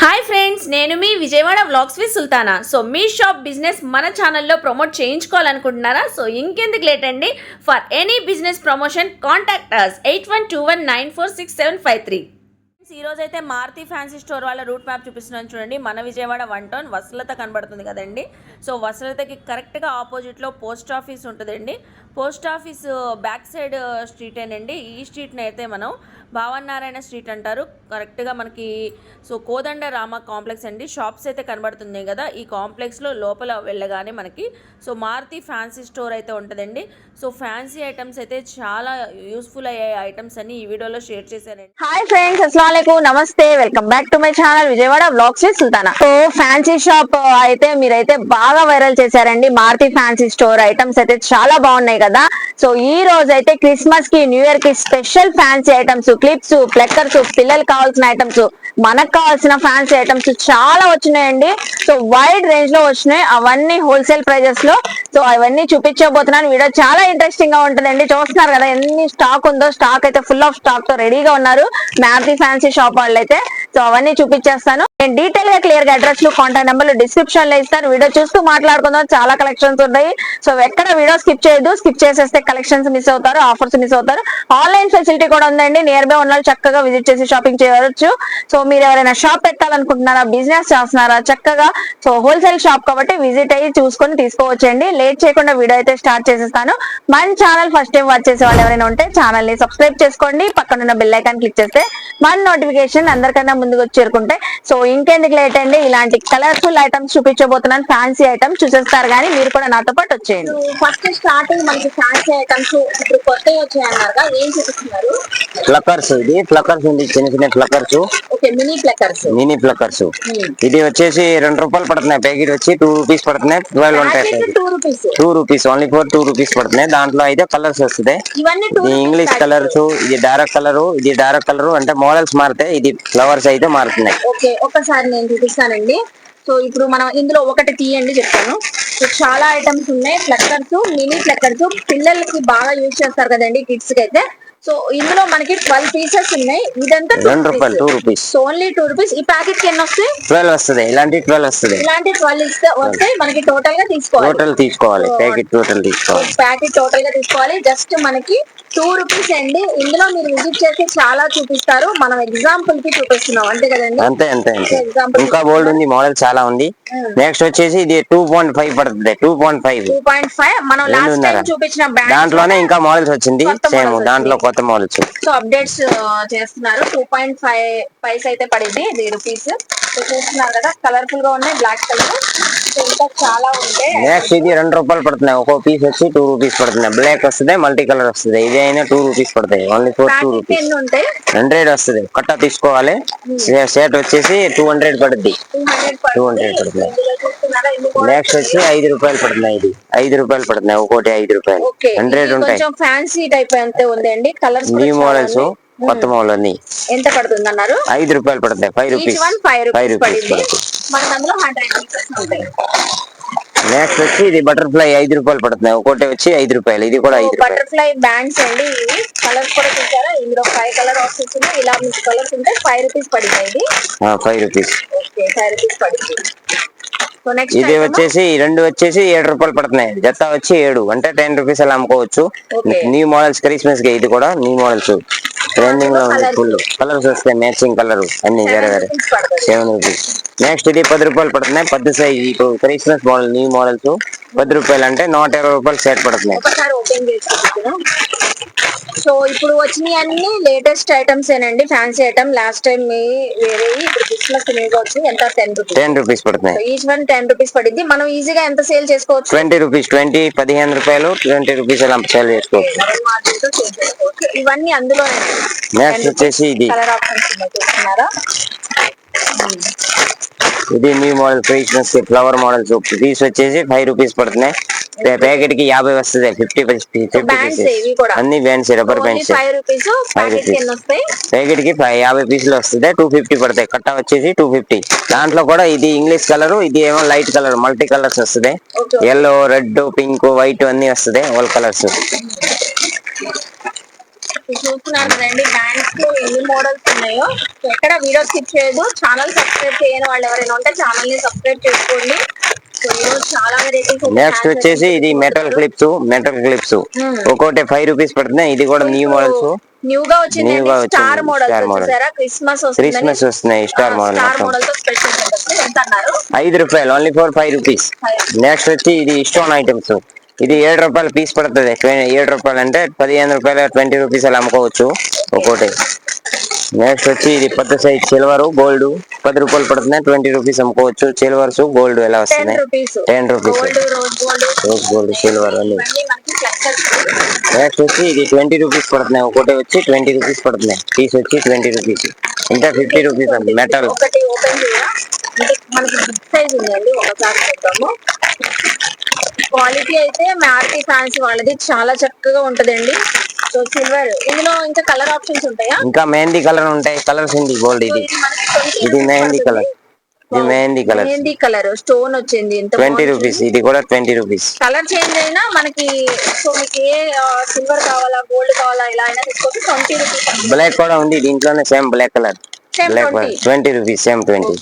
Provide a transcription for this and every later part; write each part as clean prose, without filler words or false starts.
Hi friends, నేను మీ Vijayawada vlogs with Sultana. So మీ షాప్ బిజినెస్ మన ఛానల్లో ప్రమోట్ చేయించుకోవాలనుకుంటున్నారా? సో ఇంకెందుకు లేట్ అండి. For any business promotion contact us 8121946753. ఈ రోజు అయితే మారుతి ఫ్యాన్సీ స్టోర్ వాళ్ళ రూట్ మ్యాప్ చూపిస్తున్నాను చూడండి. మన విజయవాడ 1 టౌన్ వసలత కనబడుతుంది కదండి. సో వసలతకి కరెక్ట్గా ఆపోజిట్లో పోస్ట్ ఆఫీస్ ఉంటుందండి. పోస్ట్ ఆఫీస్ బ్యాక్ సైడ్ స్ట్రీటేనండి. ఈ స్ట్రీట్ని అయితే మనం భావనారాయణ స్ట్రీట్ అంటారు. కరెక్ట్గా మనకి సో కోదండ రామ కాంప్లెక్స్ అండి. షాప్స్ అయితే కనబడుతున్నాయి కదా. ఈ కాంప్లెక్స్లో లోపల వెళ్ళగానే మనకి సో మారుతి ఫ్యాన్సీ స్టోర్ అయితే ఉంటుందండి. సో ఫ్యాన్సీ ఐటమ్స్ అయితే చాలా యూస్ఫుల్ అయ్యే ఐటమ్స్ అని ఈ వీడియోలో షేర్ చేశానండి. హాయ్ ఫ్రెండ్స్, అస్సలాముఅలైకుం, నమస్తే, welcome back to my channel Vijayawada vlogs with Sultana. So fancy shop అయితే మీరైతే బాగా వైరల్ చేశారండి. మారుతి ఫ్యాన్సీ స్టోర్ ఐటమ్స్ అయితే చాలా బాగున్నాయి కదా. సో ఈ రోజు అయితే క్రిస్మస్ కి, న్యూ ఇయర్ కి స్పెషల్ ఫ్యాన్సీ ఐటమ్స్, క్లిప్స్, ప్లెక్కర్స్, పిల్లలకు కావాల్సిన ఐటమ్స్, మనకు కావాల్సిన ఫ్యాన్సీ ఐటమ్స్ చాలా వచ్చినాయండి. సో వైడ్ రేంజ్ లో వచ్చినాయి, అవన్నీ హోల్సేల్ ప్రైజెస్ లో. సో అవన్నీ చూపించబోతున్నాను. వీడియో చాలా ఇంట్రెస్టింగ్ గా ఉంటుందండి. చూస్తున్నారు కదా ఎన్ని స్టాక్ ఉందో. స్టాక్ అయితే ఫుల్ ఆఫ్ స్టాక్ తో రెడీగా ఉన్నారు మారుతి ఫ్యాన్సీ షాప్ వాళ్ళు అయితే. సో అవన్నీ చూపించేస్తాను. నేను డీటెయిల్ గా క్లియర్ గా అడ్రస్ లు, కాంటాక్ట్ నెంబర్లు డిస్క్రిప్షన్ లో ఇస్తాను. వీడియో చూస్తూ మాట్లాడుకుందాం. చాలా కలెక్షన్స్ ఉన్నాయి. సో ఎక్కడ వీడియో స్కిప్ చేయొద్దు. స్కిప్ చేసేస్తే కలెక్షన్స్ మిస్ అవుతారు, ఆఫర్స్ మిస్ అవుతారు. ఆన్లైన్ ఫెసిలిటీ కూడా ఉందండి. నియర్ బై ఉన్న వాళ్ళు చక్కగా విజిట్ చేసి షాపింగ్ చేయవచ్చు. సో మీరు ఎవరైనా షాప్ పెట్టాలనుకుంటున్నారా, బిజినెస్ చేస్తున్నారా, చక్కగా సో హోల్సేల్ షాప్ కాబట్టి విజిట్ అయ్యి చూసుకొని తీసుకోవచ్చండి. లేట్ చేయకుండా వీడియో అయితే స్టార్ట్ చేసేస్తాను. మన ఛానల్ ఫస్ట్ టైం వాచ్ చేసే వాళ్ళు ఎవరైనా ఉంటే ఛానల్ ని సబ్స్క్రైబ్ చేసుకోండి. పక్కన ఉన్న బెల్ ఐకాన్ క్లిక్ చేస్తే మన నోటిఫికేషన్ అందరికన్నా ముందుకు వచ్చి చేరుకుంటే. సో ఇంకెందుకు లేట్ అండి, ఇలాంటి కలర్ఫుల్ ఐటమ్స్ చూపించబోతున్నాను. ఫ్యాన్సీ ఐటమ్స్ చూసేస్తారు కానీ మీరు కూడా నాతో పాటు వచ్చేయండి. ఫస్ట్ స్టార్టింగ్ మనకి ఫ్యాన్సీ ఐటమ్స్ ఇప్పుడు కొత్తగా వచ్చాయన్నారుగా, ఏం చూపిస్తున్నారు? ఫ్లకర్స్. ఇది ఫ్లకర్స్ ఉంది, చిన్న చిన్న ఫ్లకర్స్. ఓకే, మినీ ఫ్లకర్స్. మినీ ఫ్లకర్స్ ఇది వచ్చేసి ₹2 పడుతున్నాయి. ప్యాకెట్ వచ్చి ₹2 పడుతున్నాయి. 12 ఉంటాయి. ₹2 ఓన్లీ ఫర్ ₹2 పడుతున్నాయి. దాంట్లో అయితే కలర్స్ వస్తాయి. ఇది ఇంగ్లీష్ కలర్స్, ఇది డార్క్ కలర్, ఇది డార్క్ కలర్. అంటే మోడల్స్ మారుతాయి. ఇది ఫ్లవర్స్ అయితే మారుతున్నాయి. ఓకే, ఒకసారి నేను చూపిస్తానండి. సో ఇప్పుడు మనం ఇందులో ఒకటి తీయండి చెప్తాను. సో చాలా ఐటమ్స్ ఉన్నాయి. ఫ్లక్కర్స్, మినీ ఫ్లక్కర్స్ పిల్లలకి బాగా యూజ్ చేస్తారు కదండి, కిడ్స్ కి అయితే. సో ఇందులో మనకి 12 పీసెస్ ఉన్నాయి. ఇదంతా ₹2. So only ₹2. ఈ ప్యాకెట్ కి ఎన్ని వస్తాయి? 12 వస్తుంది. ఇలాంటి 12 వస్తుంది. ఇలాంటి 12 వస్తాయి మనకి. టోటల్ గా తీసుకోవాలి. ప్యాకెట్ టోటల్ తీసుకోవాలి. ప్యాకెట్ టోటల్ గా తీసుకోవాలి. జస్ట్ మనకి ₹2 అండి. ఇందులో మీరు విజిట్ చేసి చాలా చూపిస్తారు. మనం ఎగ్జాంపుల్ కి చూపిస్తున్నాం అంతే కదండి. అంతే. ఇంకా బోల్డ్ ఉంది, మోడల్ చాలా ఉంది. నెక్స్ట్ వచ్చేసి ఇది 2.5 పడుతుంది. 2.5 మనం లాస్ట్ టైం చూపించిన దాంట్లోనే ఇంకా మోడల్స్ వచ్చింది. సేమ్ దాంట్లో కొత్త మోడల్స్. సో అప్డేట్స్ చేస్తున్నారు. 2.5 అయితే పడింది ₹3. సో చూస్తున్నారు కదా, కలర్ఫుల్ గా ఉన్నాయి. Black colour. ఇంకా చాలా ఉంటాయి. నెక్స్ట్ ఇది ₹2 పడుతున్నాయి. ఒక్కో పీస్ వచ్చి ₹2 పడుతున్నాయి. బ్లాక్ వస్తుంది, మల్టీ కలర్ వస్తుంది. ఇది అయినా ₹2 పడతాయి. Only for ₹2. 100 వస్తుంది. కట్ట తీసుకోవాలి. సెట్ వచ్చేసి 200 పడుద్ది. 200 పడుతుంది. నెక్స్ట్ వచ్చి ₹5 పడుతున్నాయి. ఇది ₹5 పడుతున్నాయి. ఒక్కోటి ₹5. 100 ఉంటాయి. ఫ్యాన్సీ టైప్ అంతే ఉంది అండి. కలర్స్ న్యూ మోడల్స్, కొత్త మోడల్ అన్ని. ఎంత పడుతుంది అన్నారు? ₹5 పడుతాయి. ₹5 పడింది. మనకు అందులో 100 పీసెస్ ఉంటాయి. నెక్స్ట్ వచ్చి ఇది బటర్ఫ్లై ₹5 పడుతున్నాయి. ఒకటి వచ్చి ₹5. ఇది కూడా ₹5. బటర్ఫ్లై బ్యాండ్స్ అండి. ఇవి కలర్స్ కూడా చూసారా? ఇందులో 5 కలర్ ఆప్షన్స్ ఉన్నాయి. ఇలా మీకు కలర్స్ ఉంటే ₹5 పడింది. ఇది ₹5. ఓకే, ₹5 పడింది. ఇది వచ్చేసి రెండు వచ్చేసి ₹7 పడుతున్నాయి. జత వచ్చి 7 అంటే ₹10 అలా అమ్ముకోవచ్చు. న్యూ మోడల్స్ క్రిస్మస్ కి. ఇది కూడా న్యూ మోడల్స్ ట్రెండింగ్ లో ఉంది. ఫుల్ కలర్స్ వస్తాయి, మ్యాచింగ్ కలర్ అన్ని వేరే వేరే. ₹7. నెక్స్ట్ ఇది ₹10 పడుతున్నాయి. 10 సైజ్. ఇప్పుడు క్రిస్మస్ మోడల్ న్యూ మోడల్స్ ₹10 అంటే ₹120 సెట్ పడుతున్నాయి. సో ఇప్పుడు వచ్చినాయి అన్ని లేటెస్ట్ ఐటమ్స్ ఏనండి. Fancy item. లాస్ట్ టైం వేరే, ఇప్పుడు క్రిస్మస్ వచ్చి ఎంత? ₹10 పడుతున్నాయి. ఈచ్ వన్ ₹10 పడింది. మనం ఈజీగా ఎంత సేల్ చేసుకోవచ్చు? ₹20, ₹15 అలా సేల్ చేసుకోవచ్చు. ఇవన్నీ అందులో. నెక్స్ట్ వచ్చేసి ఇది కలర్ ఆప్షన్స్ చూస్తున్నారా? ఇది new model Christmas flower models. Piece వచ్చేసి ₹5 పడుతున్నాయి. ప్యాకెట్ కి 50 వస్తుంది. 50 పీసెస్ అన్ని బ్యాండ్స్, రబ్బర్ బ్యాండ్స్. ప్యాకెట్ కి 50 పీసులు వస్తుంది. 250 పడతాయి. కట్ట వచ్చేసి 250. దాంట్లో కూడా ఇది ఇంగ్లీష్ కలర్, ఇది ఏమో లైట్ కలర్, మల్టీ కలర్స్ వస్తుంది. ఎల్లో, రెడ్, పింక్, వైట్ అన్ని వస్తుంది. All colours. చూస్తున్నారు కదండి బ్యాండ్స్ లో ఎన్ని మోడల్స్ ఉన్నాయో. సో ఎక్కడ వీడియో స్కిప్ చేయదు. ఛానల్ సబ్స్క్రైబ్ చేయని వాళ్ళు ఎవరైనా ఉంటే ఛానల్ ని సబ్స్క్రైబ్ చేసుకోండి. సో ఈరోజు చాలా వెరైటీస్. నెక్స్ట్ వచ్చేసి ఇది మెటల్ క్లిప్స్. ఒక్కోటి 5 రూపీస్ పడుతున్నాయి. ఇది కూడా న్యూ మోడల్స్. న్యూ గా వచ్చింది స్టార్ మోడల్ చూసారా, క్రిస్మస్ వస్తున్నాయి. స్టార్ మోడల్ తో స్పెషల్ ఎంత అన్నారు? 5 రూపాయలు, ఓన్లీ ఫర్ 5 రూపీస్. నెక్స్ట్ వచ్చి ఇది స్టోన్ ఐటమ్స్. ఇది 7 రూపాయలు పీస్ పడుతుంది. 7 రూపాయలు అంటే 15 రూపాయలు, 20 రూపీస్ అలా అమ్ముకోవచ్చు ఒక్కోటి. నెక్స్ట్ వచ్చి ఇది పెద్ద సైజ్ సిల్వర్ గోల్డ్ 10 రూపాయలు పడుతున్నాయి. 20 రూపీస్ అమ్ముకోవచ్చు. సిల్వర్స్ గోల్డ్ ఎలా వస్తున్నాయి? 10 రూపీస్. రోజ్ గోల్డ్ సిల్వర్ అన్ని. నెక్స్ట్ వచ్చి ఇది 20 రూపీస్ పడుతున్నాయి. ఒకటి వచ్చి 20 రూపీస్ పడుతున్నాయి. పీస్ వచ్చి 20 రూపీస్. ఇంకా 50 రూపీస్ అండి. మెటల్ మనకి బిగ్ సైజ్ ఉందండి, ఒకసారి చూద్దాము. క్వాలిటీ అయితే మారుతి ఫ్యాన్సీ వాళ్ళది చాలా చక్కగా ఉంటదండి. సో సిల్వర్, ఇందులో ఇంకా కలర్ ఆప్షన్స్ ఉంటాయా? ఇంకా మెహందీ కలర్ ఉంటాయి. కలర్స్ ఉంది గోల్డ్. ఇది mehndi colour. Mehndi colour stone వచ్చింది. 20 రూపీస్. ఇది కూడా 20 రూపీస్. కలర్ చేంజ్ అయినా మనకి. సో మీకు ఏ సిల్వర్ కావాలా, గోల్డ్ కావాలా, ఇలా అయినా తీసుకోవచ్చు. 20 రూపీస్. బ్లాక్ కూడా ఉంది దీంట్లోనే, same black colour. 20 rupees, same 20.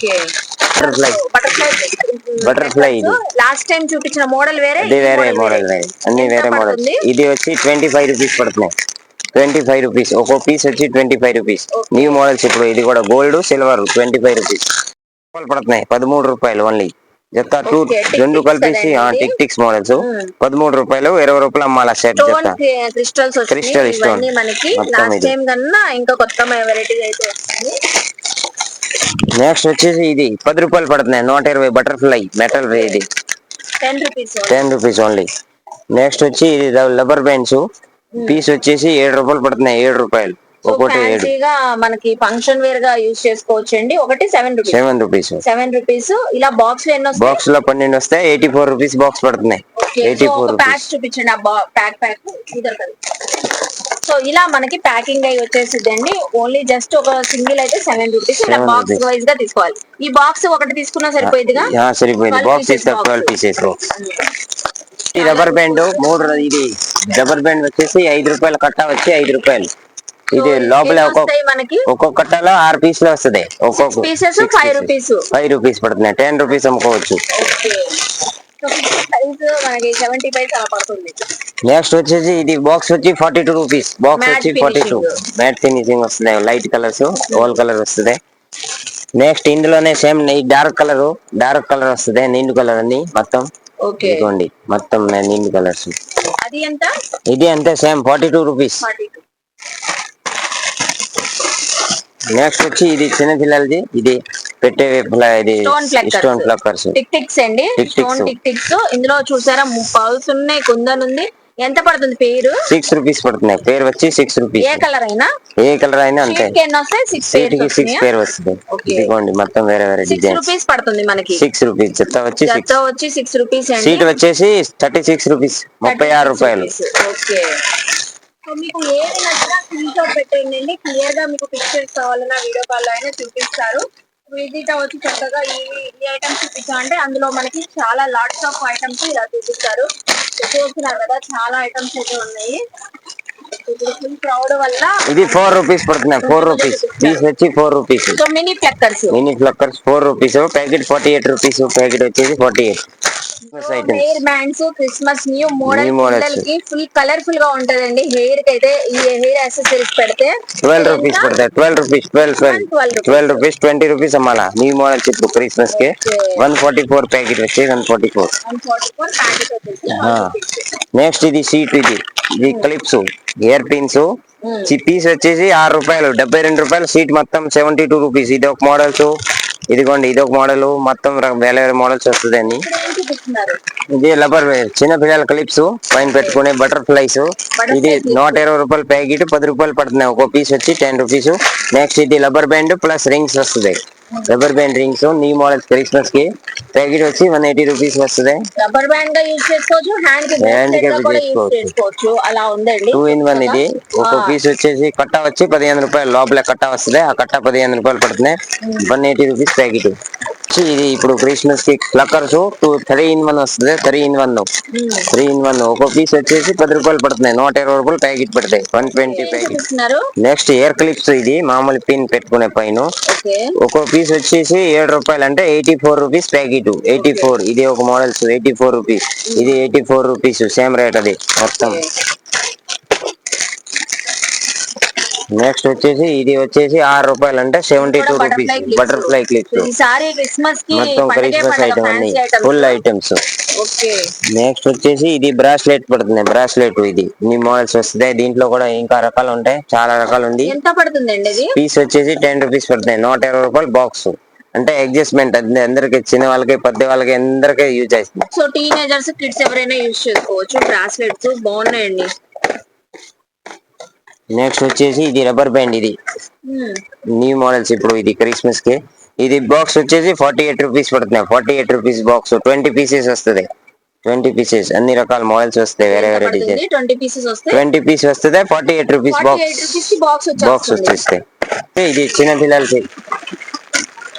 Butterfly ఇది లాస్ట్ టైం చూపించిన మోడల్ వేరే, ఇది వేరే మోడల్. అన్ని వేరే మోడల్. ఇది వచ్చి 25 రూపీస్ పడుతున్నాయి. 25 రూపీస్. ఒక్కో పీస్ వచ్చి 25 రూపీస్. న్యూ మోడల్స్ ఇప్పుడు. ఇది కూడా గోల్డ్ సిల్వర్ 25 రూపీస్ పడుతున్నాయి. 13 రూపాయలు ఓన్లీ. జత రెండు కలిపేసి టిక్స్ మోడల్స్ 13 రూపాయలు. 20 రూపాయలు అమ్మాల సెట్. క్రిస్టల్ స్టోన్ ఇంకా కొత్త వెరైటీస్ అయితే వస్తుంది. నెక్స్ట్ వచ్చేసి ఇది 10 రూపాయలు పడుతున్నాయి. 120 బటర్ఫ్లై మెటల్. ఇది 10 రూపీస్ ఓన్లీ. నెక్స్ట్ వచ్చి ఇది రబ్బర్ బ్యాండ్స్. పీస్ వచ్చేసి 7 రూపాయలు పడుతున్నాయి. 7 రూపాయలు ఒకటి. మనకి ఫంక్షన్ వేర్ గా యూజ్ చేసుకోవచ్చు అండి. ఒకటి 7 రూపీస్. ఇలా బాక్స్ లో బాక్స్ లో 12 వస్తాయి. 84 రూపీస్ బాక్స్ పడుతున్నాయి. 84 ప్యాక్ చూపించండి. ప్యాక్ సో ఇలా మనకి ప్యాకింగ్ అయి వచ్చేసిందండి. ఓన్లీ జస్ట్ ఒక సింగిల్ అయితే 7 రూపీస్. ఇలా బాక్స్ వైజ్ గా తీసుకోవాలి. ఈ బాక్స్ ఒకటి తీసుకున్నా సరిపోయిందిగా. సరిపోయింది. Box 12 pieces. ఈ రబ్బర్ బ్యాండ్ 3. ఇది రబ్బర్ బ్యాండ్ వచ్చేసి 5 రూపాయలు కట్ట వచ్చి 5 రూపాయలు. ఇది లోపల ఒక్కొక్క కట్టలో 6 పీసులు వస్తుంది. ఒక్కొక్క 5 రూపీస్ పడుతున్నాయి. 10 రూపీస్ అమ్ముకోవచ్చు. నెక్స్ట్ వచ్చేసి ఇది బాక్స్ వచ్చి 42 రూపీస్. బాక్స్ వచ్చి 42. మ్యాట్ ఫినిషింగ్ వస్తుంది. లైట్ కలర్స్, ఓల్ కలర్ వస్తుంది. నెక్స్ట్ ఇందులోనే సేమ్ డార్క్ కలర్ వస్తుంది. నిండు కలర్ అన్ని మొత్తం. ఇదిగోండి మొత్తం నిండు కలర్స్. ఇది అంతే సేమ్ 42 రూపీస్. నెక్స్ట్ వచ్చి ఇది చిన్న పిల్లలది. ఇది పెట్టే ఇది స్టోన్ ప్లక్కర్స్ టిక్స్ అండి. Stone ticks. ఇందులో చూసారా పల్స్ ఉన్నాయి, కుందన్ ఉంది. ఎంత పడుతుంది పేరు? 6 రూపీస్ పడుతున్నాయి. పేరు వచ్చి 6 రూపీస్. ఏ కలర్ అయినా అంతే. 6 పేరు వస్తుంది. ఇదిగోండి మొత్తం వేరే వేరే డిజైన్. 6 రూపీస్ పడుతుంది మనకి. 6 రూపీస్. జత వచ్చి 6 రూపీస్. సీట్ వచ్చేసి 36 రూపీస్. 36 రూపాయలు. సో మీకు ఏది నచ్చినా స్క్రీన్ షాట్ పెట్టేయండి. క్లియర్ గా మీకు పిక్చర్స్ కావాలన్నా వీడియో కాల్ లో అయినా చూపిస్తారు. విజిట్ అవ్వచ్చు చక్కగా. ఈ ఐటమ్స్ చూపించా అంటే అందులో మనకి చాలా లాట్స్ ఆఫ్ ఐటమ్స్ ఇలా చూపిస్తారు. చూస్తున్నారు కదా, చాలా ఐటమ్స్ అయితే ఉన్నాయి. ఇప్పుడు ఫుల్ క్రౌడ్ వల్ల ఇది 4 రూపీస్ పడుతున్నాయి. 4 రూపీస్ పీస్ వచ్చి 4 rupees. So mini pluckers 4 rupees. Packet 48 rupees. Packet వచ్చేసి 48. Hair bands Christmas new model. పిల్లలకి ఫుల్ కలర్ఫుల్ గా ఉంటదండి. హెయిర్ కి అయితే ఈ హెయిర్ యాక్సెసరీస్ పెడితే 12 రూపీస్ పడతాయి. 12 రూపీస్. 12 రూపీస్. 20 రూపీస్ అమ్మాలా. న్యూ మోడల్ ఇప్పుడు క్రిస్మస్ కి 144 ప్యాకెట్ వచ్చి 144 ప్యాకెట్. నెక్స్ట్ ఇది సీట్. ఇది క్లిప్స్, ఇయర్ పిన్స్. పీస్ వచ్చేసి 6 రూపాయలు. 72 రూపాయలు సీట్. మొత్తం 72 రూపీస్. ఇది ఒక మోడల్స్. ఇదిగోండి ఇదొక మోడల్. మొత్తం వేరే వేరే మోడల్స్ వస్తుంది అన్ని. ఇది రబ్బర్ చిన్న పిల్లల క్లిప్స్ పైన పెట్టుకునే బటర్ఫ్లైస్. ఇది 120 రూపాయలు ప్యాకెట్. 10 రూపాయలు పడుతున్నాయి. ఒక పీస్ వచ్చి 10 రూపీస్. నెక్స్ట్ ఇది రబ్బర్ బ్యాండ్ ప్లస్ రింగ్స్ వస్తుంది. Rubber band rings new models Christmas కి. ప్యాకెట్ వచ్చి 180 రూపీస్ వస్తుంది. రబ్బర్ బ్యాండ్ గా యూజ్ చేసుకోవచ్చు, హ్యాండ్ కి చేసుకోవచ్చు. అలా ఉందండి. 2 in 1 ఇది. ఒక పీస్ వచ్చేసి కట్ట వచ్చి 15 రూపాయలు. లోపల కట్ట వస్తుంది. ఆ కట్ట 15 రూపాయలు పడుతున్నాయి. 180 రూపీస్ ప్యాకెట్. వచ్చి ఇది ఇప్పుడు క్రిస్మస్ కి ఫ్లక్కర్స్ 3 in 1 వస్తుంది. 3 in 1 ఒక పీస్ వచ్చేసి 10 రూపాయలు పడుతున్నాయి. 120 రూపాయలు ప్యాకెట్ పడతాయి. 120 ప్యాకెట్. నెక్స్ట్ ఇయర్ క్లిప్స్, ఇది మామూలు పిన్ పెట్టుకునే పైన ఒక్కో పీస్ వచ్చేసి 7 రూపాయలు, అంటే 84 రూపీస్ ప్యాకెట్. 84 ఇది ఒక మోడల్స్ 84 రూపీస్, ఇది 84 రూపీస్, సేమ్ రేట్ అది మొత్తం. నెక్స్ట్ వచ్చేసి ఇది వచ్చేసి 6 రూపాయలు, అంటే 72 రూపీస్ బటర్ఫ్లై క్లిప్స్. మొత్తం క్రిస్మస్ ఐటమ్ అన్ని ఫుల్ ఐటమ్స్. నెక్స్ట్ వచ్చేసి ఇది బ్రాస్లెట్ పడుతుంది. బ్రాస్లెట్ ఇది న్యూ మోడల్స్ వస్తాయి. దీంట్లో కూడా ఇంకా రకాలు ఉంటాయి, చాలా రకాలు ఉంది. ఎంత పడుతుందండి? పీస్ వచ్చేసి 10 రూపీస్ పడుతున్నాయి. 120 రూపాయలు బాక్స్, అంటే అడ్జస్ట్మెంట్ అందరికి, చిన్న వాళ్ళకి పెద్ద వాళ్ళకి అందరికీ యూజ్ అవుతుంది. సో టీనేజర్స్ కిడ్స్ ఎవరైనా యూజ్ చేసుకోవచ్చు. బ్రాస్లెట్స్ బాగున్నాయండి. నెక్స్ట్ వచ్చేసి ఇది రబ్బర్ బ్యాండ్, ఇది న్యూ మోడల్స్ ఇప్పుడు ఇది క్రిస్మస్ కి. ఇది బాక్స్ వచ్చేసి 48 రూపీస్ పడుతున్నాయి. 48 రూపీస్ బాక్స్, 20 పీసెస్ వస్తుంది. 20 పీసెస్ అన్ని రకాల మోడల్స్ వస్తాయి, వేరే వేరే డిజైన్. 20 పీస్ వస్తుంది. 48 రూపీస్ బాక్స్ వచ్చేస్తాయి. ఇది చిన్న పిల్లలకి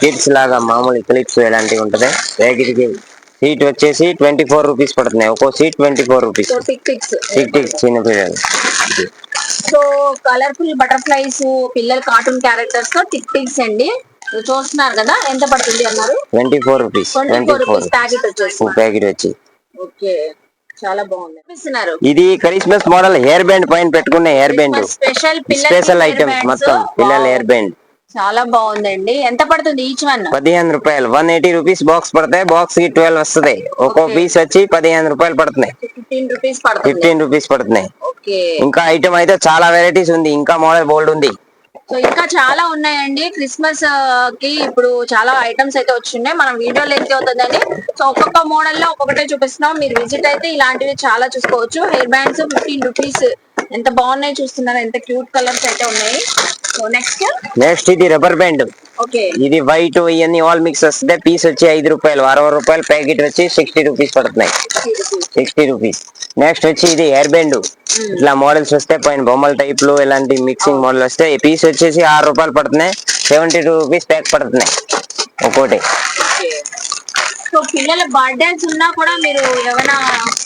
కిడ్స్ లాగా మామూలు క్లిప్స్ ఎలాంటివి ఉంటది. ప్యాకెట్కి సీట్ వచ్చేసి 24 రూపీస్ పడుతున్నాయి. ఒక్కో సీట్ 24 రూపీస్. చిన్న పిల్లలు. సో కలర్ఫుల్ బటర్ఫ్లైస్, పిల్లల కార్టూన్ క్యారెక్టర్స్ తో టిక్స్ అండి చూస్తున్నారు కదా. ఎంత పడుతుంది అన్నారు? 24 రూపీస్. 24 రూపీస్ ప్యాకెట్ వచ్చేసి. ప్యాకెట్ వచ్చి ఓకే, చాలా బాగుంది. ఇది క్రిస్మస్ మోడల్ హెయిర్ బ్యాండ్ పైన పెట్టుకునే హెయిర్ బ్యాండ్, స్పెషల్ ఐటమ్స్ మొత్తం పిల్లల హెయిర్ బ్యాండ్. చాలా బాగుందండి. ఎంత పడుతుంది ఈచ్ వన్? 15 రూపాయలు. 180 రూపీస్ బాక్స్ పడతాయి. బాక్స్ కి 12 వస్తుంది. ఒక్కో పీస్ వచ్చి 15 రూపాయలు పడుతున్నాయి. 15 రూపీస్ పడుతున్నాయి. ఇంకా ఐటమ్ అయితే చాలా వెరైటీస్ ఉంది, ఇంకా మోడల్ బోల్డ్ ఉంది. సో ఇంకా చాలా ఉన్నాయండి. క్రిస్మస్ కి ఇప్పుడు చాలా ఐటమ్స్ అయితే వచ్చిన్నాయి. మనం వీడియో లెంత్ అవుతుందండి. సో ఒక్కొక్క మోడల్ లో ఒక్కొక్కటే చూపిస్తున్నాం. మీరు విజిట్ అయితే ఇలాంటివి చాలా చూసుకోవచ్చు. Hair bands 15 rupees. ఎంత బాగున్నాయి చూస్తున్నారు, ఎంత క్యూట్ కలర్స్ అయితే ఉన్నాయి. సో నెక్స్ట్ ఇది రబ్బర్ బ్యాండ్. ఇది వైట్ ఇవన్నీ ఆల్ మిక్స్ వస్తుంది. పీస్ వచ్చి 5 రూపాయలు. 60 రూపాయలు ప్యాకెట్ వచ్చి 60 రూపీస్ పడుతున్నాయి. 60 రూపీస్. నెక్స్ట్ వచ్చి ఇది హెయిర్ బ్యాండ్. ఇట్లా మోడల్స్ వస్తాయి, పైన బొమ్మల టైప్ లో ఇలాంటి మిక్సింగ్ మోడల్ వస్తాయి. పీస్ వచ్చేసి 6 రూపాయలు పడుతున్నాయి. 72 రూపీస్ ప్యాక్ పడుతున్నాయి ఒక్కోటి. సో పిల్లల బర్త్డేస్ ఉన్నా కూడా మీరు ఏమైనా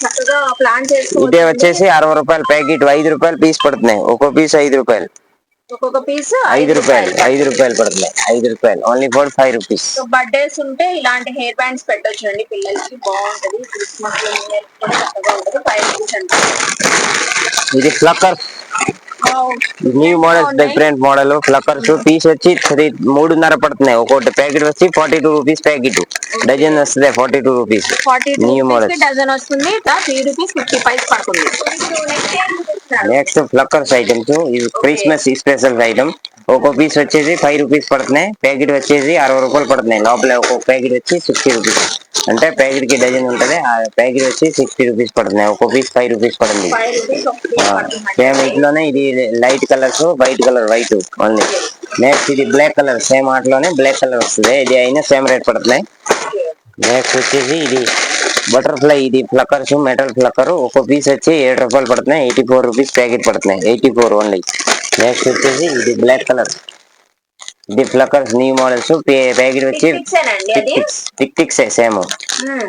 చక్కగా ప్లాన్ చేసుకోవచ్చు. ఇదే వచ్చేసి 60 రూపాయలు ప్యాకెట్, 5 రూపాయలు పీస్ పడుతున్నాయి. ఒక్కో పీస్ 5 రూపాయలు. ఒక్కొక్క పీస్ 5 రూపాయలు. 5 రూపాయలు పడుతున్నాయి. 5 రూపాయలు only for 5 rupees. So birthdays ఉంటే ఇలాంటి హెయిర్ బ్యాండ్స్ పెట్టొచ్చు అండి పిల్లలకి, బాగుంటది. క్రిస్మస్ లో చక్కగా ఉంటది. 5 రూపీస్ అంటే. ఇది ఫ్లక్కర్స్ న్యూ మోడల్స్, డిఫరెంట్ మోడల్ ఫ్లక్కర్స్. పీస్ వచ్చి 3.5 పడుతున్నాయి. ఒక్కొక్కటి ప్యాకెట్ వచ్చి 42 రూపీస్ ప్యాకెట్. డజన్ వస్తుంది 42 రూపీస్. న్యూ మోడల్ డజన్ వస్తుంది. 3 రూపీస్ 50 పైస్ పడుతుంది. నెక్స్ట్ ఫ్లక్కర్స్ ఐటమ్స్. ఇది క్రిస్మస్ స్పెషల్ ఐటమ్. ఒక్కో పీస్ వచ్చేసి 5 రూపీస్ పడుతున్నాయి. ప్యాకెట్ వచ్చేసి 60 రూపాయలు పడుతున్నాయి. లోపల ఒక్కొక్క ప్యాకెట్ వచ్చి 60 రూపీస్, అంటే ప్యాకెట్ కి డజన్ ఉంటది. ఆ ప్యాకెట్ వచ్చి 60 రూపీస్ పడుతున్నాయి. ఒక్కో పీస్ 5 రూపీస్ పడుతుంది. సేమ్ ఇట్లోనే ఇది light colours, white colour, white only. Next ఇది బ్లాక్ కలర్, సేమ్ ఆటలోనే బ్లాక్ కలర్ వస్తుంది. ఇది అయినా సేమ్ రేట్ పడుతున్నాయి. నెక్స్ట్ వచ్చేసి ఇది బటర్ఫ్లై, ఇది ఫ్లక్కర్స్, మెటల్ ఫ్లక్కర్. ఒక్కో పీస్ వచ్చి 7 రూపాయలు పడుతున్నాయి. 84 రూపీస్ ప్యాకెట్ పడుతున్నాయి. 84 ఓన్లీ. నెక్స్ట్ వచ్చేసి ఇది బ్లాక్ కలర్, ఇది ఫ్లక్కర్స్ న్యూ మోడల్స్. ప్యాకెట్ వచ్చి టిక్స్ సేమ్.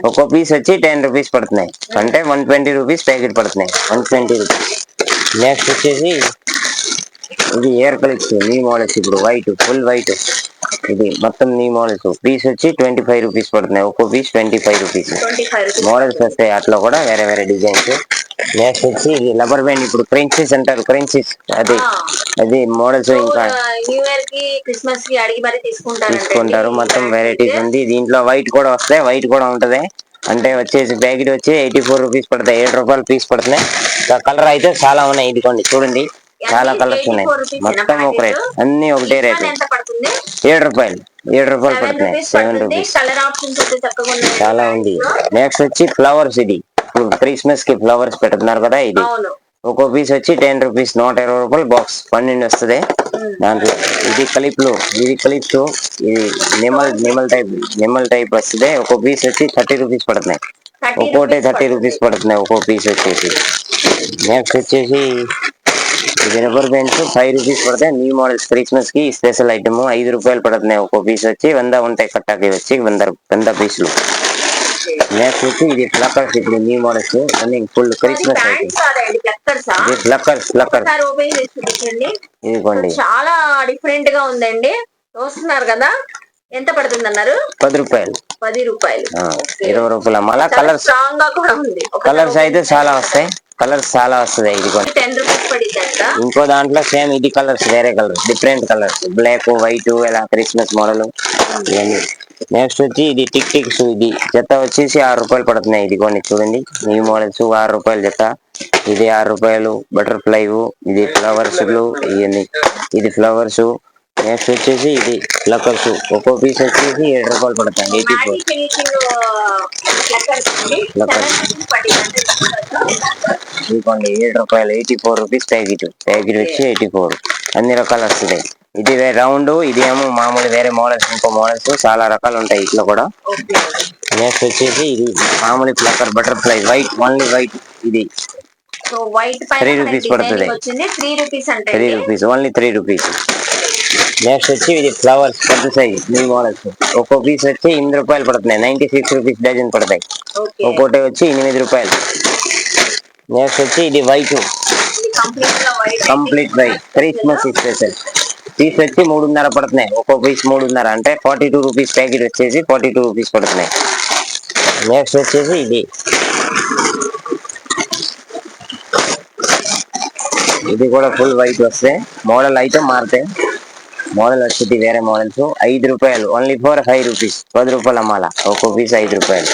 ఒక్కో పీస్ వచ్చి 10 రూపీస్ పడుతున్నాయి, అంటే 120 రూపీస్ ప్యాకెట్ పడుతున్నాయి. 120 రూపీస్. నెక్స్ట్ వచ్చేసి ఇది ఎయిర్ క్లిప్స్ న్యూ మోడల్స్. ఇప్పుడు వైట్, ఫుల్ వైట్. ఇది మొత్తం న్యూ మోడల్స్. పీస్ వచ్చి 25 రూపీస్ పడుతున్నాయి. ఒక్కో పీస్ 25 రూపీస్. మోడల్స్ వస్తాయి అట్లా కూడా వేరే వేరే డిజైన్స్. నెక్స్ట్ వచ్చి ఇది రబ్బర్ బ్యాండ్. ఇప్పుడు క్రంచీస్ అంటారు, క్రంచీస్. అది మోడల్స్ ఇంకా న్యూ ఇయర్ కి క్రిస్మస్ కి అడిగి మరి తీసుకుంటారు. మొత్తం వెరైటీస్ ఉంది. దీంట్లో వైట్ కూడా వస్తాయి, వైట్ కూడా ఉంటది. అంటే వచ్చేసి ప్యాకెట్ వచ్చి 84 రూపీస్ పడతాయి. 7 రూపాయలు పీస్ పడుతున్నాయి. కలర్ అయితే చాలా ఉన్నాయి. ఇదిగోండి చూడండి, చాలా కలర్స్ ఉన్నాయి. మొత్తం ఒక రేట్, అన్ని ఒకటే రేట్. 7 రూపాయలు. 7 రూపాయలు పడుతున్నాయి. 7 రూపీస్. చాలా ఉంది. నెక్స్ట్ వచ్చి ఫ్లవర్స్. ఇది క్రిస్మస్ కి ఫ్లవర్స్ పెడుతున్నారు కదా. ఇది ఒక్కో పీస్ వచ్చి 10 రూపీస్. 120 రూపాయలు బాక్స్ 12 వస్తుంది దాంట్లో. ఇది క్లిప్లు, ఇది క్లిప్స్. ఇది నిమ్మల్ టైప్ వస్తుంది. ఒక్కో పీస్ వచ్చి 30 రూపీస్ పడుతున్నాయి. ఒక్కోటే 30 రూపీస్ పడుతున్నాయి ఒక్కో పీస్ వచ్చేసి. నెక్స్ట్ వచ్చేసి ఇది రబ్బర్ బ్యాండ్స్ 5 రూపీస్ పడతాయి. న్యూ మోడల్స్ క్రిస్మస్ కి స్పెషల్ ఐటమ్ 5 రూపాయలు పడుతున్నాయి. ఒక్కో పీస్ వచ్చి 100 ఉంటాయి. కట్టాకి వచ్చి 100 పీసులు. నెక్స్ట్ వచ్చి ఇది ప్లక్కర్స్. ఇప్పుడు న్యూ మోడల్స్ అన్ని ఫుల్ క్రిస్మస్ ఐటమ్. ఇది ప్లక్కర్స్ ఇదిగోండి. చాలా డిఫరెంట్ గా ఉందండి. చూస్తున్నారు కదా, ఎంత పడుతుంది అన్నారు? 10 రూపాయలు. 10 రూపాయలు. 20 రూపాయల మళ్ళా కలర్స్. స్ట్రాంగ్ గా కూడా ఉంది. కలర్స్ అయితే చాలా వస్తాయి. కలర్స్ చాలా వస్తాయి. ఇది కూడా 10 రూపీస్ పడిద్దంట. ఇంకో దాంట్లో సేమ్ ఇది కలర్స్ వేరే colours different colours black white ఇలా క్రిస్మస్ మోడల్ ఇవన్నీ. నెక్స్ట్ వచ్చి ఇది టిక్ టిక్స్. ఇది జత వచ్చేసి 6 రూపాయలు పడుతున్నాయి. ఇది కొన్ని చూడండి న్యూ మోడల్స్ 6 రూపాయలు జత. ఇది 6 రూపాయలు. బటర్ఫ్లై, ఇది ఫ్లవర్స్ ఇవన్నీ. ఇది ఫ్లవర్స్. నెక్స్ట్ వచ్చేసి ఇది ప్లక్కర్స్. ఒక్కో పీస్ వచ్చేసి 7 రూపాయలు పడతాయి. 84 ఇదిగోండి 7 రూపాయలు. 84 రూపీస్ ప్యాకెట్. ప్యాకెట్ వచ్చి 84. అన్ని రకాలు వస్తున్నాయి. ఇది రౌండ్, ఇది ఏమో మామూలు వేరే మోడల్స్. ఇంకో మోడల్స్ చాలా రకాలు ఉంటాయి ఇట్లా కూడా. నెక్స్ట్ వచ్చేసి ఇది మామూలు plucker butterfly white, only white. ఇది 3 రూపీస్ పడుతుంది. 3 రూపీస్, ఓన్లీ 3 రూపీస్. నెక్స్ట్ వచ్చి ఇది ఫ్లవర్స్ పెద్ద సైజ్ న్యూ మోడల్స్. ఒక్కో పీస్ వచ్చి 8 రూపాయలు పడుతున్నాయి. 96 రూపీస్ డజన్ పడతాయి. ఒక్కోటి వచ్చి 8 రూపాయలు. నెక్స్ట్ వచ్చి ఇది white, complete white Christmas special. Piece వచ్చి 3.5 పడుతున్నాయి. ఒక్కో పీస్ 3.5 అంటే 42 రూపీస్. ప్యాకెట్ వచ్చేసి 42 రూపీస్ పడుతున్నాయి. నెక్స్ట్ వచ్చేసి ఇది ఇది కూడా ఫుల్ వైట్ వస్తాయి. మోడల్ అయితే మారుతాయి. మోడల్ వచ్చేది వేరే మోడల్స్. 5 రూపాయలు, ఓన్లీ ఫర్ 5 రూపీస్. 10 రూపాయలు అమ్మాల. ఒక్కో పీస్ 5 రూపాయలు.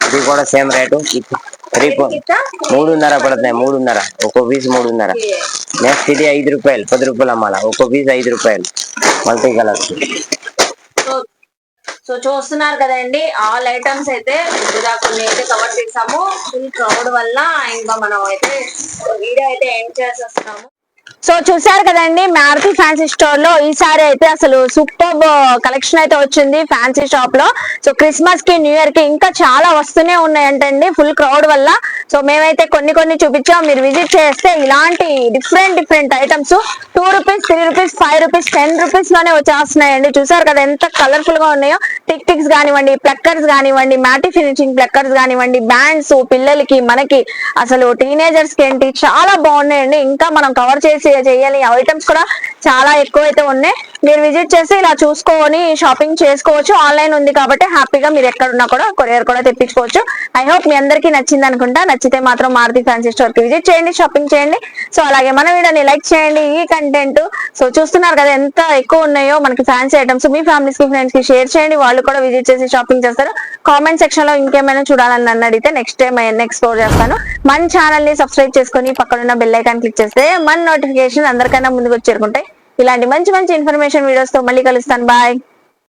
ఇది కూడా సేమ్ రేటు. 3.5 పడుతున్నాయి. 3.5 ఒక్కో పీస్ 3.5. నెక్స్ట్ ఇది 5 రూపాయలు. 10 రూపాయలు అమ్మాల. ఒక్కో పీస్ 5 రూపాయలు. Multi colours. సో చూస్తున్నారు కదండి, ఆల్ ఐటమ్స్ అయితే ముందుగా కొన్ని అయితే కవర్ చేసాము. ఫుల్ క్రౌడ్ వల్ల ఇంకా మనం అయితే వీడియో అయితే ఎండ్ చేసేస్తున్నాము. సో చూసారు కదండి, మారుతి ఫ్యాన్సీ స్టోర్ లో ఈసారి అయితే అసలు సూపర్ కలెక్షన్ అయితే వచ్చింది ఫ్యాన్సీ షాప్ లో. సో క్రిస్మస్ కి, న్యూ ఇయర్ కి ఇంకా చాలా వస్తూనే ఉన్నాయంటండి ఫుల్ క్రౌడ్ వల్ల. సో మేమైతే కొన్ని చూపించాం. మీరు విజిట్ చేస్తే ఇలాంటి different items 2 rupees, 3 rupees, 5 rupees, 10 rupees లోనే వచ్చేస్తున్నాయండి. చూసారు కదా ఎంత కలర్ఫుల్ గా ఉన్నాయో. టిక్ టిక్స్ కానివ్వండి, ప్లక్కర్స్ కానివ్వండి, మ్యాటి ఫినిషింగ్ ప్లక్కర్స్ కానివ్వండి, బ్యాండ్స్ పిల్లలకి, మనకి అసలు టీనేజర్స్ కి ఏంటి చాలా బాగున్నాయండి. ఇంకా మనం కవర్ చేయాలి. ఐటమ్స్ కూడా చాలా ఎక్కువ అయితే ఉన్నాయి. మీరు విజిట్ చేసి ఇలా చూసుకొని షాపింగ్ చేసుకోవచ్చు. ఆన్లైన్ ఉంది కాబట్టి హ్యాపీగా మీరు ఎక్కడున్నా కూడా కొరియర్ కూడా తెప్పించుకోవచ్చు. ఐ హోప్ మీ అందరికీ నచ్చింది అనుకుంటా. నచ్చితే మాత్రం మారుతి ఫ్యాన్సీ స్టోర్ కి విజిట్ చేయండి, షాపింగ్ చేయండి. సో అలాగే మన వీడియోని లైక్ చేయండి. ఈ కంటెంట్ సో చూస్తున్నారు కదా ఎంత ఎక్కువ ఉన్నాయో మనకి ఫ్యాన్సీ ఐటమ్స్. మీ ఫ్యామిలీస్ కి, ఫ్రెండ్స్ కి షేర్ చేయండి. వాళ్ళు కూడా విజిట్ చేసి షాపింగ్ చేస్తారు. కామెంట్ సెక్షన్ లో ఇంకేమైనా చూడాలని నన్ను అడిగితే నెక్స్ట్ టైం ఎక్స్ప్లోర్ చేస్తాను. మన ఛానల్ ని సబ్స్క్రైబ్ చేసుకొని పక్కనున్న బెల్ ఐకాన్ క్లిక్ చేస్తే మన నోటిఫికేషన్ అందరికన్నా ముందుకు చేరుకుంటాయి. ఇలాంటి మంచి ఇన్ఫర్మేషన్ వీడియోస్ తో మళ్ళీ కలుస్తాను. బాయ్.